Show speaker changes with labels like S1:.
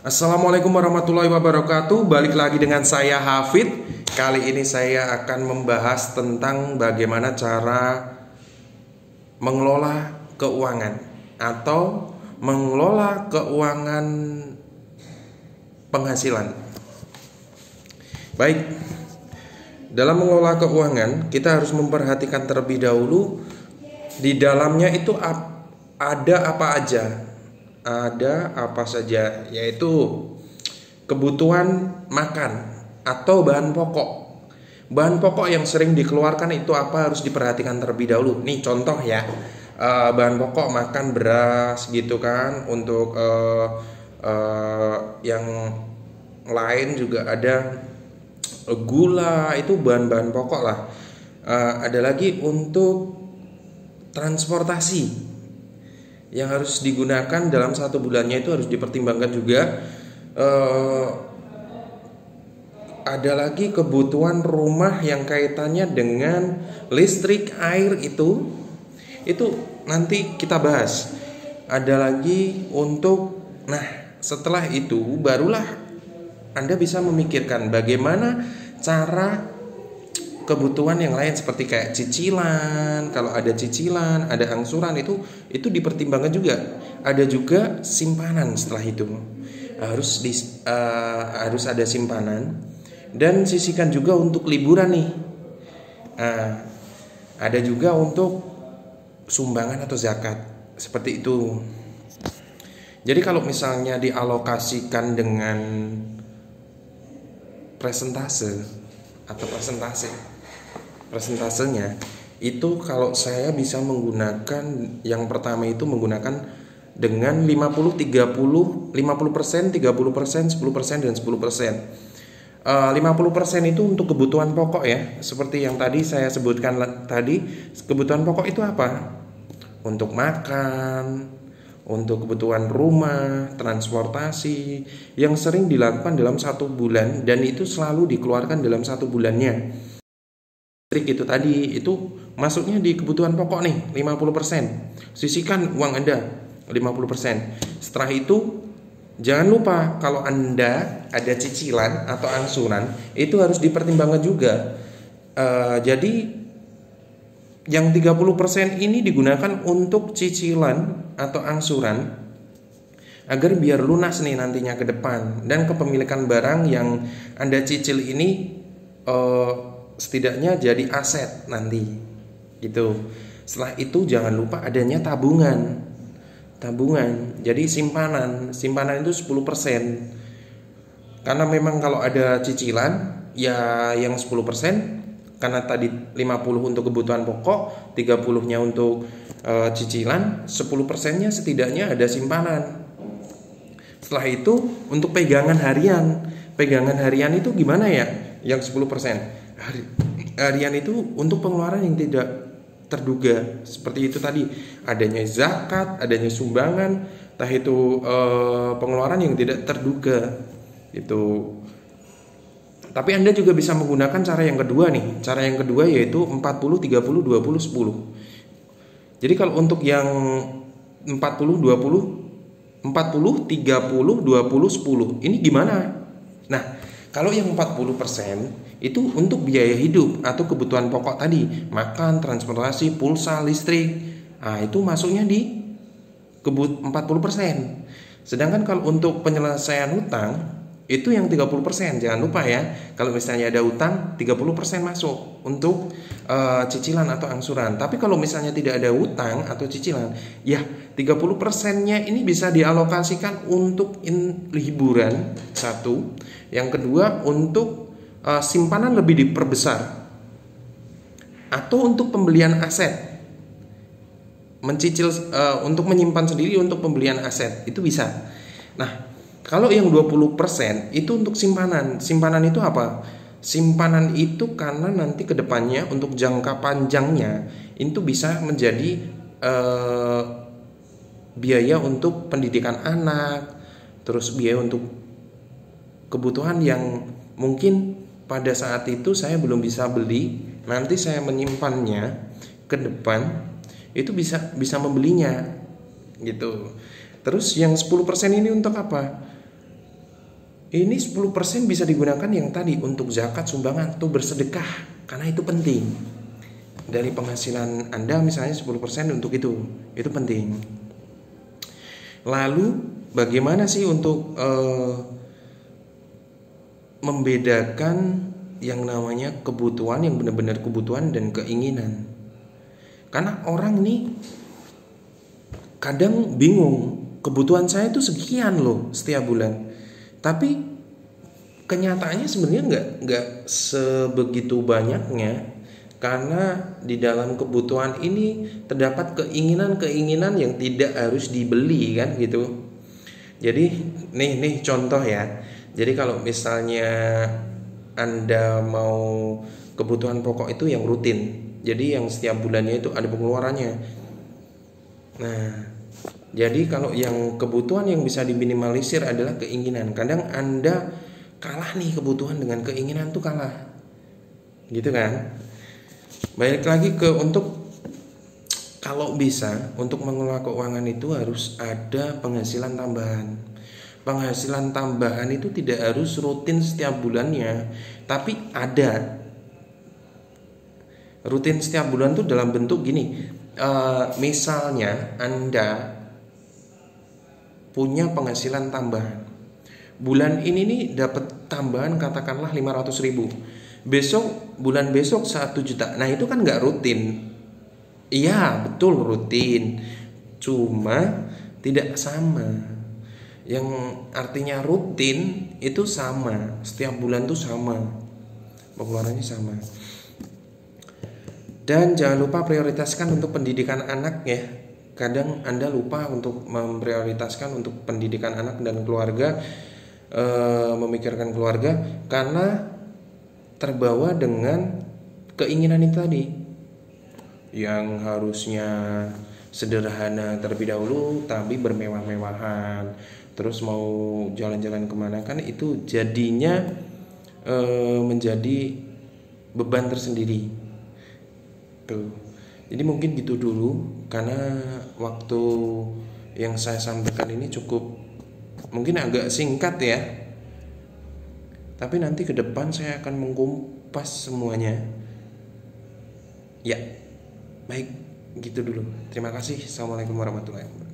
S1: Assalamualaikum warahmatullahi wabarakatuh. Balik lagi dengan saya Hafid. Kali ini saya akan membahas tentang bagaimana cara mengelola keuangan atau mengelola keuangan penghasilan. Baik, dalam mengelola keuangan kita harus memperhatikan terlebih dahulu di dalamnya itu ada apa aja. Ada apa saja, yaitu kebutuhan makan atau bahan pokok. Bahan pokok yang sering dikeluarkan itu apa harus diperhatikan terlebih dahulu. Nih contoh ya, bahan pokok makan beras gitu kan. Untuk yang lain juga ada gula, itu bahan-bahan pokok lah. Ada lagi untuk transportasi yang harus digunakan dalam satu bulannya, itu harus dipertimbangkan juga. Ada lagi kebutuhan rumah yang kaitannya dengan listrik, air, itu nanti kita bahas. Ada lagi untuk, setelah itu barulah Anda bisa memikirkan bagaimana cara kebutuhan yang lain seperti kayak cicilan. Kalau ada cicilan, ada angsuran, itu dipertimbangkan juga. Ada juga simpanan. Setelah itu harus ada simpanan dan sisihkan juga untuk liburan nih. Ada juga untuk sumbangan atau zakat, seperti itu. Jadi kalau misalnya dialokasikan dengan presentasenya itu, kalau saya bisa menggunakan yang pertama itu menggunakan dengan 50 30, 50%, 30%, 10% dan 10%. 50% itu untuk kebutuhan pokok ya, seperti yang tadi saya sebutkan tadi. Kebutuhan pokok itu apa? Untuk makan, untuk kebutuhan rumah, transportasi yang sering dilakukan dalam satu bulan dan itu selalu dikeluarkan dalam satu bulannya. Trik itu tadi, itu masuknya di kebutuhan pokok nih 50%. Sisihkan uang Anda 50%. Setelah itu jangan lupa kalau Anda ada cicilan atau angsuran, itu harus dipertimbangkan juga. Jadi yang 30% ini digunakan untuk cicilan atau angsuran agar biar lunas nih nantinya ke depan. Dan kepemilikan barang yang Anda cicil ini setidaknya jadi aset nanti gitu. Setelah itu jangan lupa adanya tabungan. Jadi simpanan itu 10%. Karena memang kalau ada cicilan ya yang 10%, karena tadi 50 untuk kebutuhan pokok, 30-nya untuk cicilan, 10%-nya setidaknya ada simpanan. Setelah itu untuk pegangan harian itu gimana ya? Yang 10% harian itu untuk pengeluaran yang tidak terduga, seperti itu tadi, adanya zakat, adanya sumbangan, entah itu pengeluaran yang tidak terduga itu. Tapi Anda juga bisa menggunakan cara yang kedua nih. Cara yang kedua yaitu 40 30 20 10. Jadi kalau untuk yang 40 30 20 10 ini gimana? Nah, kalau yang 40% itu untuk biaya hidup atau kebutuhan pokok tadi, makan, transportasi, pulsa, listrik. Itu masuknya di 40%. Sedangkan kalau untuk penyelesaian hutang itu yang 30%. Jangan lupa ya, kalau misalnya ada hutang 30% masuk untuk cicilan atau angsuran. Tapi kalau misalnya tidak ada hutang atau cicilan, ya 30%-nya ini bisa dialokasikan untuk liburan, satu. Yang kedua untuk simpanan lebih diperbesar, atau untuk pembelian aset, mencicil untuk menyimpan sendiri untuk pembelian aset, itu bisa. Nah, kalau yang 20% itu untuk simpanan. Simpanan itu apa? Simpanan itu karena nanti kedepannya untuk jangka panjangnya itu bisa menjadi biaya untuk pendidikan anak, terus biaya untuk kebutuhan yang mungkin pada saat itu saya belum bisa beli, nanti saya menyimpannya ke depan itu bisa membelinya gitu. Terus yang 10% ini untuk apa? Ini 10% bisa digunakan yang tadi untuk zakat, sumbangan, atau bersedekah, karena itu penting. Dari penghasilan Anda misalnya 10% untuk itu penting. Lalu bagaimana sih untuk membedakan yang namanya kebutuhan, yang benar-benar kebutuhan dan keinginan? Karena orang nih kadang bingung, kebutuhan saya itu sekian loh setiap bulan, tapi kenyataannya sebenarnya nggak sebegitu banyaknya, karena di dalam kebutuhan ini terdapat keinginan-keinginan yang tidak harus dibeli kan gitu. Jadi nih contoh ya. Jadi kalau misalnya Anda mau kebutuhan pokok itu yang rutin, jadi yang setiap bulannya itu ada pengeluarannya. Nah, jadi kalau yang kebutuhan yang bisa diminimalisir adalah keinginan. Kadang Anda kalah nih, kebutuhan dengan keinginan tuh kalah, gitu kan? Balik lagi ke untuk kalau bisa untuk mengelola keuangan itu harus ada penghasilan tambahan. Penghasilan tambahan itu tidak harus rutin setiap bulannya, tapi ada. Rutin setiap bulan tuh dalam bentuk gini, misalnya Anda punya penghasilan tambahan, bulan ini nih dapat tambahan katakanlah 500.000, bulan besok 1 juta. Nah itu kan nggak rutin. Iya betul rutin, cuma tidak sama. Yang artinya rutin itu sama, setiap bulan tuh sama, pengeluarannya sama. Dan jangan lupa prioritaskan untuk pendidikan anak ya. Kadang Anda lupa untuk memprioritaskan untuk pendidikan anak dan keluarga, memikirkan keluarga, karena terbawa dengan keinginan itu tadi, yang harusnya sederhana terlebih dahulu tapi bermewah-mewahan, terus mau jalan-jalan kemana, kan itu jadinya menjadi beban tersendiri tuh. Jadi mungkin gitu dulu, karena waktu yang saya sampaikan ini cukup mungkin agak singkat ya, tapi nanti ke depan saya akan mengkumpas semuanya ya. Baik, gitu dulu. Terima kasih. Assalamualaikum warahmatullahi wabarakatuh.